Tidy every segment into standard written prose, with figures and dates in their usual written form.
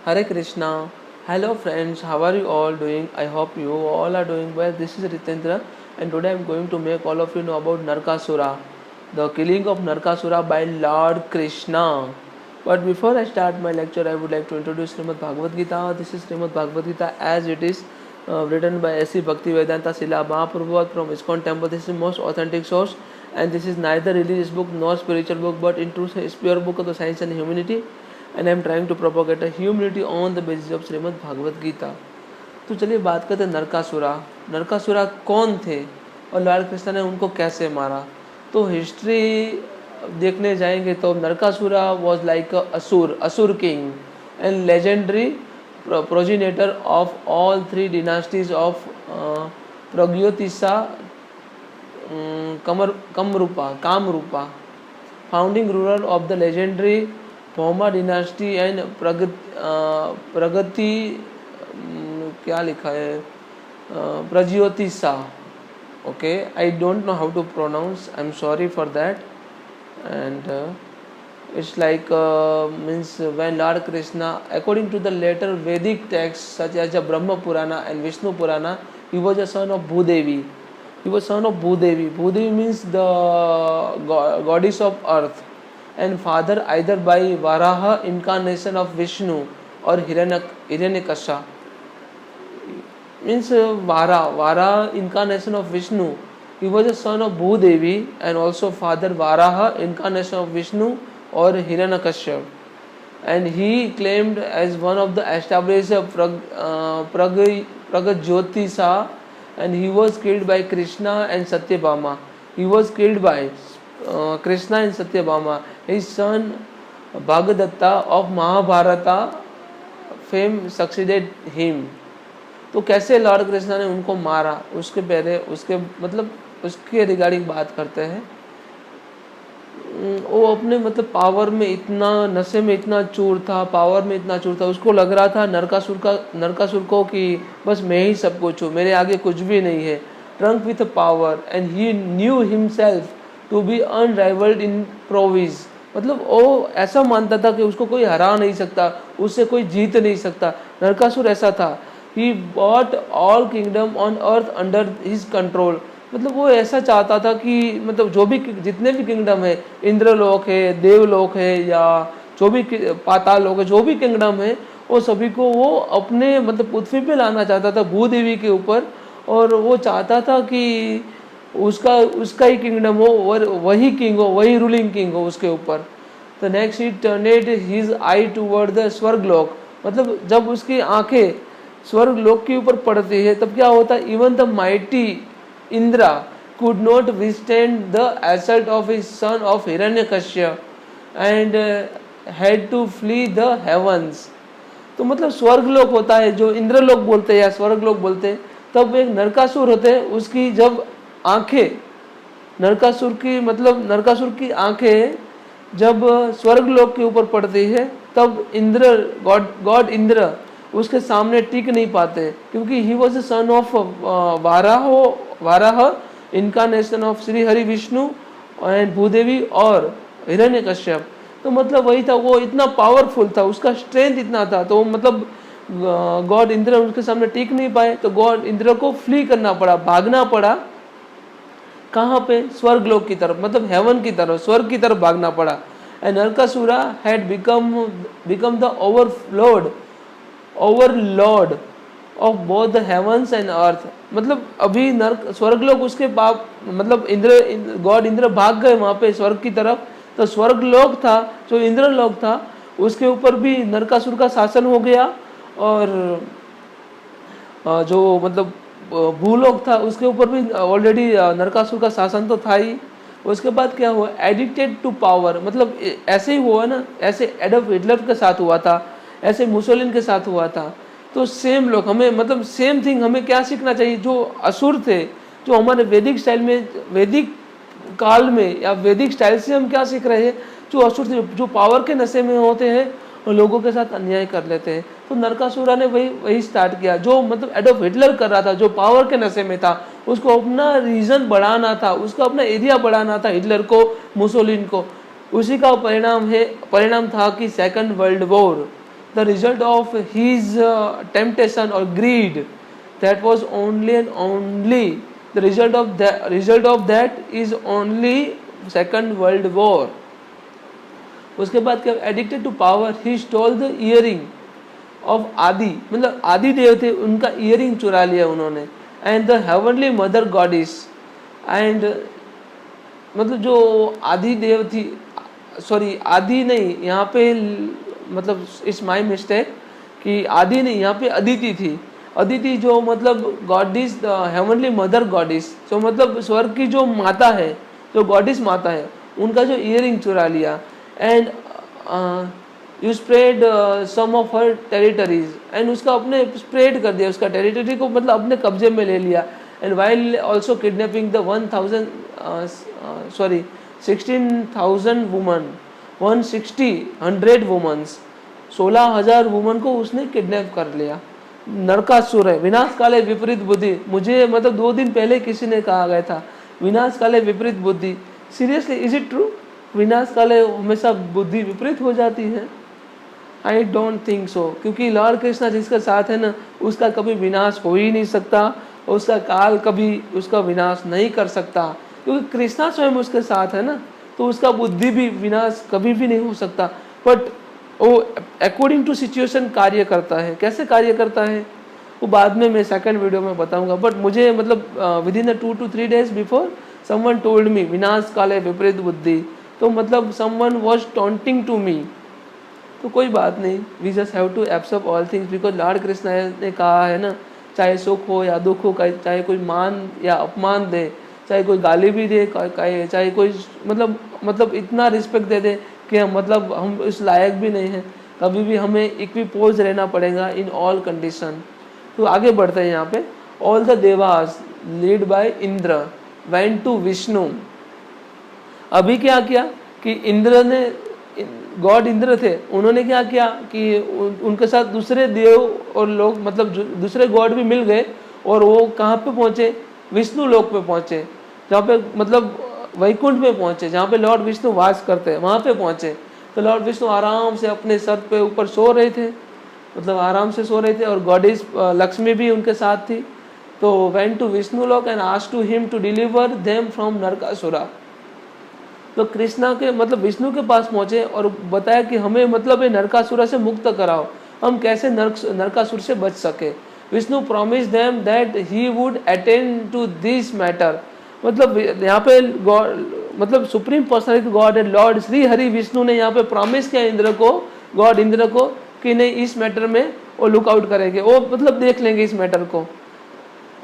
Hare Krishna. Hello friends, how are you all doing? I hope you all are doing well. This is Ritendra and today I am going to make all of you know about Narkasura, the killing of Narkasura by Lord Krishna. But before I start my lecture, I would like to introduce Srimad Bhagavad Gita. This is Srimad Bhagavad Gita as it is written by A.C. Bhaktivedanta Srila Mahaprabhu from ISKCON temple. This is most authentic source and this is neither religious book nor spiritual book, but in truth is pure book of the science and humanity. And I am trying to propagate a humility on the basis of Shrimad Bhagavad Gita. तो चलिए बात करते हैं नरकासुरा। नरकासुरा कौन थे और Lord Krishna ने उनको कैसे मारा। तो हिस्ट्री देखने जाएंगे तो नरकासुरा was like a asura king and legendary progenitor of all three dynasties of Pragjyotisha, Kamarupa, founding ruler of the legendary Bhauma dynasty and प्रगति क्या लिखा है, Pragjyotisha. Okay, I don't know how to pronounce, I am sorry for that. And it's like means when lord Krishna according to the latter Vedic text such as the Brahma Purana and Vishnu Purana, he was a son of Bhudevi. He was son of Bhudevi. Bhudevi means the goddess of earth, and father either by Varaha, incarnation of Vishnu, or Hiranyakasha. Means Vara, incarnation of Vishnu. He was a son of Bhudevi and also father Varaha, incarnation of Vishnu or Hiranyakasha. And he claimed as one of the established Pragjyotisa, and he was killed by Krishna and Satyabhama. He was killed by Krishna and Satyabhama. His son Bhagadatta of Mahabharata fame succeeded him. तो कैसे Lord Krishna ने उनको मारा, उसके पहले उसके मतलब उसके रिगार्डिंग बात करते हैं। वो अपने मतलब पावर में इतना, नशे में इतना चूर था, पावर में इतना चूर था, उसको लग रहा था नरकासुर को कि बस मैं ही सब कुछ हूँ, मेरे आगे कुछ भी नहीं है। Drunk with power and he knew himself to be unrivalled in prowess. मतलब वो ऐसा मानता था कि उसको कोई हरा नहीं सकता, उससे कोई जीत नहीं सकता। नरकासुर ऐसा था। He bought all kingdom on earth under his control. मतलब वो ऐसा चाहता था कि मतलब जो भी जितने भी किंगडम है, इंद्रलोक है, देवलोक है, या जो भी पाताल लोक है, जो भी किंगडम है, वो सभी को वो अपने मतलब पृथ्वी पे लाना चाहता था, भूदेवी के ऊपर। और वो चाहता था कि उसका ही किंगडम हो और वही किंग हो, वही रूलिंग किंग हो उसके ऊपर। तो next he turned his eye toward the Swargalok. मतलब जब उसकी आंखें स्वर्गलोक के ऊपर पड़ती है तब क्या होता है, even the mighty Indra could not withstand the assault of his son of Hiranyakashiya and had to flee the heavens. तो मतलब स्वर्गलोक होता है जो इंद्रलोक बोलते हैं या स्वर्गलोक बोलते हैं। तब एक नरकासुर होते हैं, उसकी जब आंखें नरकासुर की आंखें जब स्वर्गलोक के ऊपर पड़ती है तब इंद्र गॉड इंद्र उसके सामने टिक नहीं पाते, क्योंकि he was the son of Varaha, incarnation of Shri Hari Vishnu and Bhudevi और हिरण्यकश्यप। तो मतलब वही था, वो इतना पावरफुल था, उसका स्ट्रेंथ इतना था। तो मतलब गॉड इंद्र उसके सामने टिक नहीं पाए, तो गॉड इंद्र को फ्ली करना पड़ा, भागना पड़ा। कहाँ पे? स्वर्गलोक की तरफ, मतलब हेवन की तरफ, स्वर्ग की तरफ भागना पड़ा। And Narakasura had become the overlord of both the heavens and earth. मतलब अभी स्वर्गलोक उसके पाप, मतलब गॉड इंद्र भाग गए वहाँ पे स्वर्ग की तरफ। तो स्वर्गलोक था जो इंद्रलोक था, उसके ऊपर भी नरकासुर का शासन हो गया। और जो मतलब भूलोक था उसके ऊपर भी ऑलरेडी नरकासुर का शासन तो था ही। उसके बाद क्या हुआ, एडिक्टेड टू पावर। मतलब ऐसे ही हुआ ना, ऐसे एडॉल्फ हिटलर के साथ हुआ था, ऐसे मुसोलिन के साथ हुआ था। तो सेम लोग हमें मतलब सेम थिंग हमें क्या सीखना चाहिए। जो असुर थे, जो हमारे वैदिक स्टाइल में, वैदिक काल में या वैदिक स्टाइल से हम क्या सीख रहे हैं, जो असुर थे जो पावर के नशे में होते हैं और लोगों के साथ अन्याय कर लेते हैं। तो नरकासुरा ने वही स्टार्ट किया, जो मतलब एडॉल्फ हिटलर कर रहा था, जो पावर के नशे में था। उसको अपना रीजन बढ़ाना था, उसको अपना एरिया बढ़ाना था, हिटलर को, मुसोलिन को। उसी का परिणाम था कि second world war the result of his temptation or greed, that was only and only the result of that is only Second World War. उसके बाद क्या, addicted to power, he stole the earring of आदि, मतलब आदि देव थे उनका earring चुरा लिया उन्होंने, and the heavenly mother goddess, and मतलब जो आदि देव थी, सॉरी आदि नहीं यहाँ पे, मतलब इट्स माय मिस्टेक कि आदि नहीं, यहाँ पे अदिति थी, अदिति जो मतलब गॉडिस, हेवनली मदर गॉडिस, जो मतलब स्वर्ग की जो माता है, जो गॉडिस माता है, उनका जो इयरिंग चुरा लिया, and you spread some of her territories, and उसका अपने स्प्रेड कर दिया, उसका टेरिटरी को मतलब अपने कब्जे में ले लिया, and while also kidnapping the 16,000 woman, 100 womans, 16,000 woman को उसने किडनैप कर लिया। नरकासुर है, विनाश काले विपरीत बुद्धि, मुझे मतलब 2 दिन पहले किसी ने कहा गया था विनाश काले विपरीत बुद्धि, सीरियसली इज इट ट्रू? विनाश काले हमेशा बुद्धि विपरीत हो जाती है? आई डोंट थिंक सो, क्योंकि लॉर्ड कृष्णा जिसके साथ है ना, उसका कभी विनाश हो ही नहीं सकता, और उसका काल कभी उसका विनाश नहीं कर सकता, क्योंकि कृष्णा स्वयं उसके साथ है ना, तो उसका बुद्धि भी विनाश कभी भी नहीं हो सकता। बट वो अकॉर्डिंग टू सिचुएशन कार्य करता है। कैसे कार्य करता है वो बाद में मैं सेकंड वीडियो में बताऊंगा। बट मुझे मतलब within 2 to 3 days before someone told me विनाश काले विपरीत बुद्धि, तो मतलब someone was taunting to me, तो कोई बात नहीं, we just have to absorb all things, because lord Krishna ने कहा है ना, चाहे सुख हो या दुख हो, चाहे कोई मान या अपमान दे, चाहे कोई गाली भी दे, चाहे कोई मतलब इतना रिस्पेक्ट दे दे कि मतलब हम इस लायक भी नहीं हैं, कभी भी हमें इक्विपोज रहना पड़ेगा इन ऑल कंडीशन। तो आगे बढ़ते हैं यहाँ पे, all the devas lead by Indra went to Vishnu. अभी क्या किया कि इंद्र ने, गॉड इंद्र थे, उन्होंने क्या किया कि उनके साथ दूसरे देव और लोग, मतलब दूसरे गॉड भी मिल गए, और वो कहाँ पे पहुँचे? विष्णु लोक पे पहुँचे, जहाँ पे मतलब वैकुंठ में पहुँचे, जहाँ पे लॉर्ड विष्णु वास करते हैं, वहाँ पे पहुँचे। तो लॉर्ड विष्णु आराम से अपने सर पे ऊपर सो रहे थे, मतलब आराम से सो रहे थे, और गॉडेस लक्ष्मी भी उनके साथ थी। तो went to Vishnu Lok and asked to him to deliver them from Narakasura. तो कृष्णा के मतलब विष्णु के पास पहुंचे और बताया कि हमें मतलब ये नरकासुर से मुक्त कराओ, हम कैसे नरकासुर से बच सके। Vishnu promise them that he would attend to this matter, मतलब यहाँ पे गॉड, मतलब सुप्रीम पर्सनैलिटी गॉड है लॉर्ड श्री हरि विष्णु ने यहाँ पे प्रॉमिस किया इंद्र को, गॉड इंद्र को, कि नहीं इस मैटर में वो लुक आउट करेंगे, वो मतलब देख लेंगे इस मैटर को।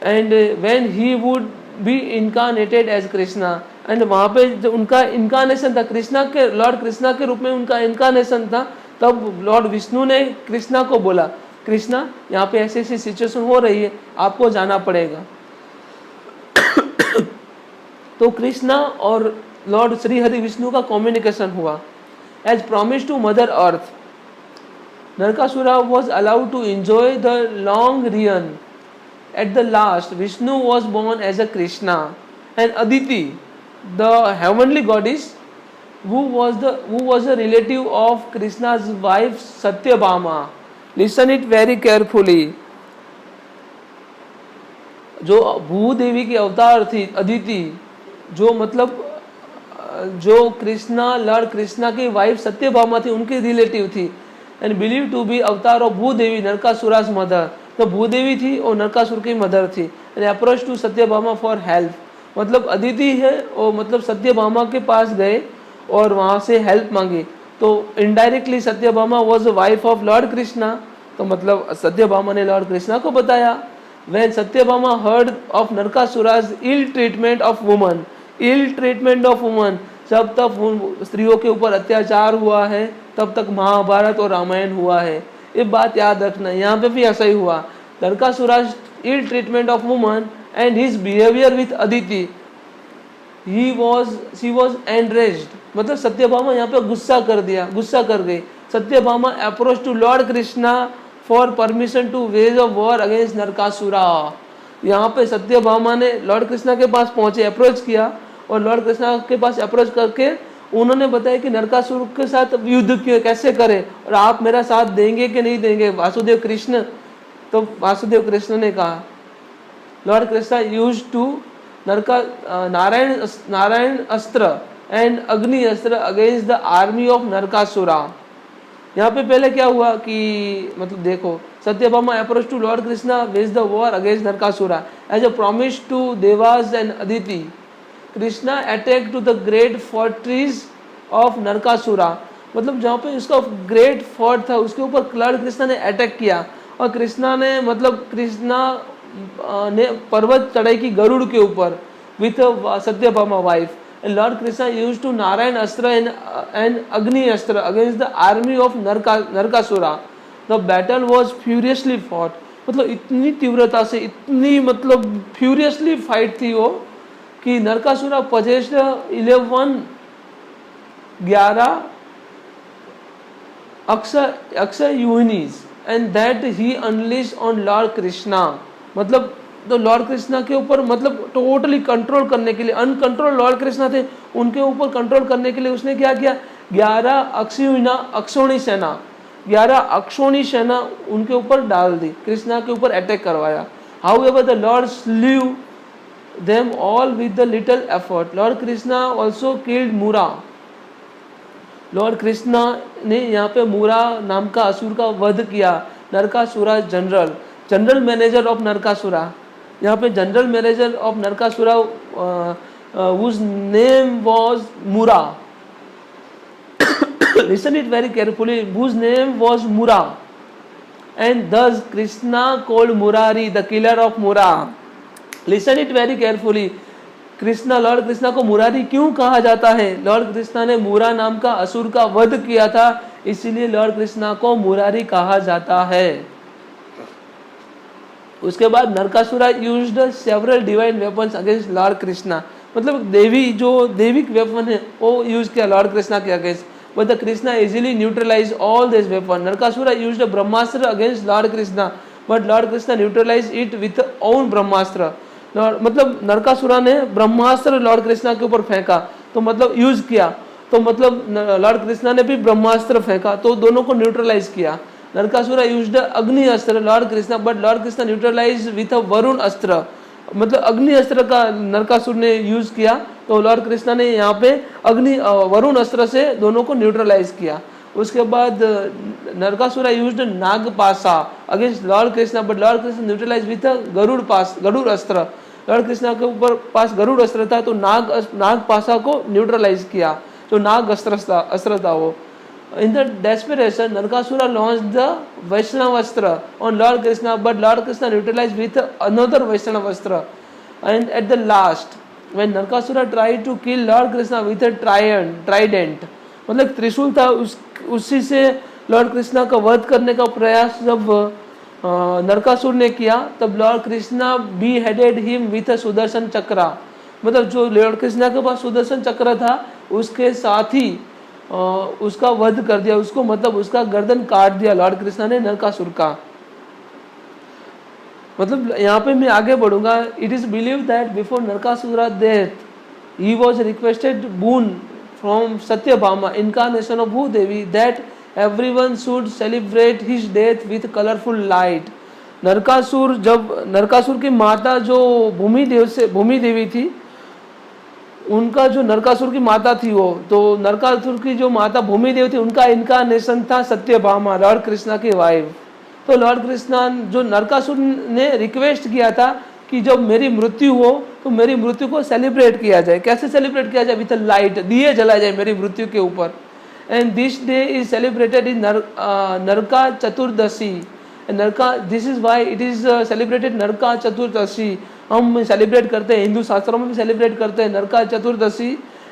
And when he would be incarnated as Krishna, and वहाँ पे जो उनका इनकारनेशन था, कृष्णा के, लॉर्ड कृष्णा के रूप में उनका इनकारनेशन था, तब लॉर्ड विष्णु ने कृष्णा को बोला, कृष्णा यहाँ पे ऐसी ऐसी सिचुएशन हो रही है, आपको जाना पड़ेगा। तो कृष्णा और लॉर्ड श्री हरि विष्णु का कम्युनिकेशन हुआ। As promise to mother earth, Narakasura was allowed to enjoy the long reign. At the last, Vishnu was born as a Krishna, and Aditi, the heavenly goddess, who was a relative of Krishna's wife Satyabhama. Listen it very carefully. जो भूदेवी की अवतार थी अदिति, जो मतलब जो Krishna, Lord Krishna की wife Satyabhama थी, उनकी रिलेटिव थी, and believe to be avatar of Bhudevi, नरकासुरा's मदर। तो भूदेवी थी और नरकासुर की मदर थी। And approach to Satyabhama for help, मतलब अदिति है और मतलब सत्यभामा के पास गए और वहाँ से हेल्प मांगी। तो indirectly Satyabhama was wife of lord Krishna, तो मतलब सत्यभामा ने लॉर्ड कृष्णा को बताया। When Satyabhama heard of Narakasura's ill treatment of women, ill treatment of women, जब तक स्त्रियों के ऊपर अत्याचार हुआ है तब तक महाभारत और रामायण हुआ है, ये बात याद रखना। यहाँ पे भी ऐसा ही हुआ, Narakasura's ill treatment of women and his behaviour with Aditi, she was enraged, मतलब सत्यभामा यहाँ पे गुस्सा कर गई। Satyabhama approach to lord Krishna for permission to wage of war against Narakasura. यहाँ पे सत्यभामा ने लॉर्ड कृष्णा के पास पहुंचे, अप्रोच किया, और लॉर्ड कृष्णा के पास अप्रोच करके उन्होंने बताया कि नरकासुर के साथ युद्ध कैसे करें और आप मेरा साथ देंगे कि नहीं देंगे। वासुदेव कृष्ण, तो वासुदेव कृष्ण ने कहा, lord Krishna use to Narayana astra and Agni astra against the army of Narakasura. यहाँ पे पहले क्या हुआ कि मतलब देखो, Satyabhama approach to lord Krishna wage the war against Narakasura as a promise to devas and Aditi. Krishna attack to the great fortress of Narakasura, मतलब जहाँ पे उसका ग्रेट फोर्ट था उसके ऊपर लॉर्ड कृष्णा ने अटैक किया। और कृष्णा ने मतलब कृष्णा ने पर्वत चढ़ाई की गरुड़ के ऊपर with Satyabhama wife. And Lord Krishna used to Narayan Astra and Agni Astra against the army of Narkasura. The battle was furiously fought. मतलब इतनी तीव्रता से, इतनी मतलब फ्यूरियसली फाइट थी वो कि नरकासुरा possessed 11 Akshay योनिस and that he unleashed on Lord Krishna। मतलब तो लॉर्ड कृष्णा के ऊपर मतलब टोटली कंट्रोल करने के लिए, अनकंट्रोल लॉर्ड कृष्णा थे, उनके ऊपर कंट्रोल करने के लिए उसने क्या किया, 11 अक्षोणी सेना, 11 अक्षोणी सेना उनके ऊपर डाल दी, कृष्णा के ऊपर अटैक करवाया। However the lord slew them all with the little effort. Lord Krishna also killed Mura. Lord Krishna ने यहाँ पे मूरा नाम का असुर का वध किया। Narakasura general manager of Narakasura, यहाँ पे general manager of Narakasura whose name was Mura। Listen it very carefully, whose name was Mura and thus Krishna called Murari the killer of Mura। Listen it very carefully, Krishna, Lord Krishna को मुरारी क्यों कहा जाता है? Lord Krishna ने मूरा नाम का असुर का वध किया था, इसीलिए लॉर्ड कृष्णा को मुरारी कहा जाता है। उसके बाद Narakasura used several divine weapons against lord Krishna, मतलब देवी जो दैविक वेपन है वो यूज किया लॉर्ड कृष्णा के against, but the Krishna easily neutralize all this weapon. Narakasura used brahmastra against lord Krishna, but lord Krishna neutralize it with own brahmastra. मतलब नरकासुरा ने ब्रह्मास्त्र लॉर्ड कृष्णा के ऊपर फेंका, तो मतलब यूज किया, तो मतलब लॉर्ड कृष्णा ने भी ब्रह्मास्त्र फेंका, तो दोनों को न्यूट्रलाइज किया। नरकासुरा used Agni Astra lord Krishna, but lord Krishna neutralise with Varun Astra, मतलब अग्नि अस्त्र का नरकासुर ने यूज किया, तो लॉर्ड कृष्णा ने यहाँ पे वरुण अस्त्र से दोनों को न्यूट्रलाइज किया। उसके बाद Narakasura used Nagapasha against lord Krishna, but lord Krishna neutralise with Garuda astra. Lord Krishna के ऊपर पास गरुड़ अस्त्र था, तो नागपाशा को न्यूट्रलाइज किया, तो नाग अस्त्र था वो। In the desperation, Narkasura launched the Vaishnavastra on Lord Krishna, but Lord Krishna neutralized with another Vaishnavastra. And at the last, when Narkasura tried to kill Lord Krishna with a trident, मतलब त्रिशूल था, उसी से Lord Krishna का वध करने का प्रयास जब नरकासुर ने किया, तब Lord Krishna be headed him with Sudarshan चक्र, मतलब जो लॉर्ड कृष्णा के पास सुदर्शन चक्र था उसके साथ ही उसका वध कर दिया, उसको मतलब उसका गर्दन काट दिया लॉर्ड कृष्णा ने नरकासुर का। मतलब यहाँ पे मैं आगे बढ़ूंगा। It is believe that before Narakasura death he was requested boon from Satyabhama incarnation of Bhudevi that everyone should celebrate his death with colourful light. Narakasur की माता जो भूमि देवी थी, उनका जो नरकासुर की माता थी वो, तो नरकासुर की जो माता भूमि देवी थी उनका इनकारनेशन था सत्यभामा, लॉर्ड कृष्णा की वाइफ। तो लॉर्ड कृष्णा जो नरकासुर ने रिक्वेस्ट किया था कि जब मेरी मृत्यु हो तो मेरी मृत्यु को सेलिब्रेट किया जाए। कैसे सेलिब्रेट किया जाए? विथ लाइट, दिए जलाए जाए मेरी मृत्यु के ऊपर। And this day is celebrated in Naraka Chaturdashi. This is why it is celebrated Naraka Chaturdashi. हम सेलिब्रेट करते हैं, हिंदू शास्त्रों में भी सेलिब्रेट करते हैं Naraka Chaturdashi.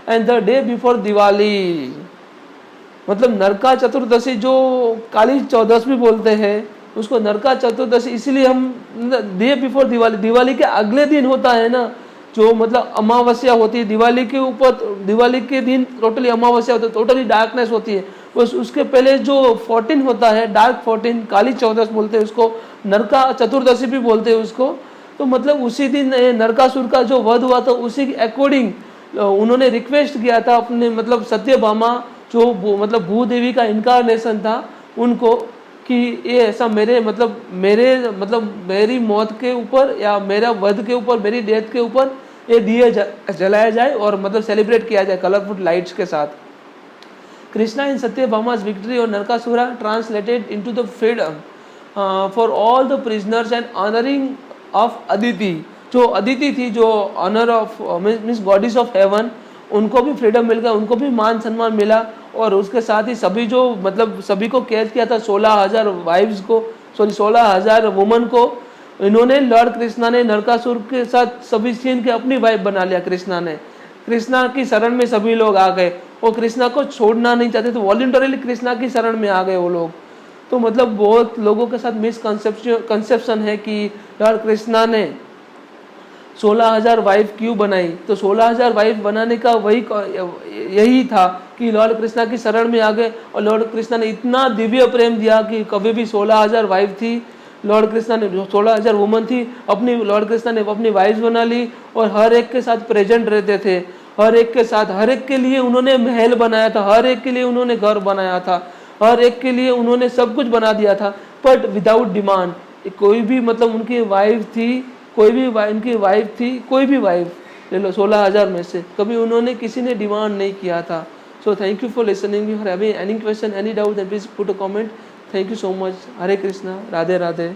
And the day before Diwali, मतलब नरका चतुर्दशी जो काली चौदस भी बोलते हैं उसको नरका चतुर्दशी, इसीलिए हम डे बिफोर दिवाली के अगले दिन होता है ना, जो मतलब अमावस्या होती है दिवाली के ऊपर, दिवाली के दिन टोटली अमावस्या होती है, टोटली डार्कनेस होती है। उसके पहले जो 14 होता है, डार्क 14, काली चौदस बोलते हैं उसको, नरका चतुर्दशी भी बोलते हैं उसको। तो मतलब उसी दिन नरकासुर का जो वध हुआ था उसी के अकॉर्डिंग उन्होंने रिक्वेस्ट किया था अपने मतलब सत्यभामा जो मतलब भूदेवी का इनकारनेशन था उनको कि ये ऐसा मेरे मतलब मेरी मौत के ऊपर या मेरा वध के ऊपर, मेरी डेथ के ऊपर ये दिए जलाया जाए और मतलब सेलिब्रेट किया जाए कलरफुल लाइट्स के साथ। कृष्णा इन सत्यभामा's victory on Narkasura translated into the freedom for all the prisoners and honoring of Aditi। जो अदिति थी, जो honour of means goddess of heaven, उनको भी फ्रीडम मिल गया, उनको भी मान सम्मान मिला। और उसके साथ ही सभी जो मतलब सभी को कैद किया था 16,000 वाइफ्स को, सॉरी 16,000 वुमन को, इन्होंने लॉर्ड कृष्णा ने नरकासुर के साथ सभी सीन के अपनी वाइफ बना लिया। कृष्णा ने, कृष्णा की शरण में सभी लोग आ गए, वो कृष्णा को छोड़ना नहीं चाहते तो वॉलंटरीली कृष्णा की शरण में आ गए वो लोग। तो मतलब बहुत लोगों के साथ मिसकंसेप्शन है कि लॉर्ड कृष्णा ने 16,000 वाइफ क्यों बनाई। तो 16,000 वाइफ बनाने का यही था कि लॉर्ड कृष्णा की शरण में आ गए और लॉर्ड कृष्णा ने इतना दिव्य प्रेम दिया कि कभी भी 16,000 वाइफ थी, लॉर्ड कृष्णा ने 16,000 वुमन थी, अपनी लॉर्ड कृष्णा ने अपनी वाइफ बना ली और हर एक के साथ प्रेजेंट रहते थे, हर एक के साथ, हर एक के लिए उन्होंने महल बनाया था, हर एक के लिए उन्होंने घर बनाया था, हर एक के लिए उन्होंने सब कुछ बना दिया था, बट विदाउट डिमांड। कोई भी मतलब उनकी वाइफ थी, कोई भी उनकी वाइफ थी, कोई भी वाइफ ले लो 16,000 में से, कभी उन्होंने किसी ने डिमांड नहीं किया था। So thank you for listening. You have any question, any doubt, then please put a comment. Thank you so much. Hare Krishna, Radhe Radhe.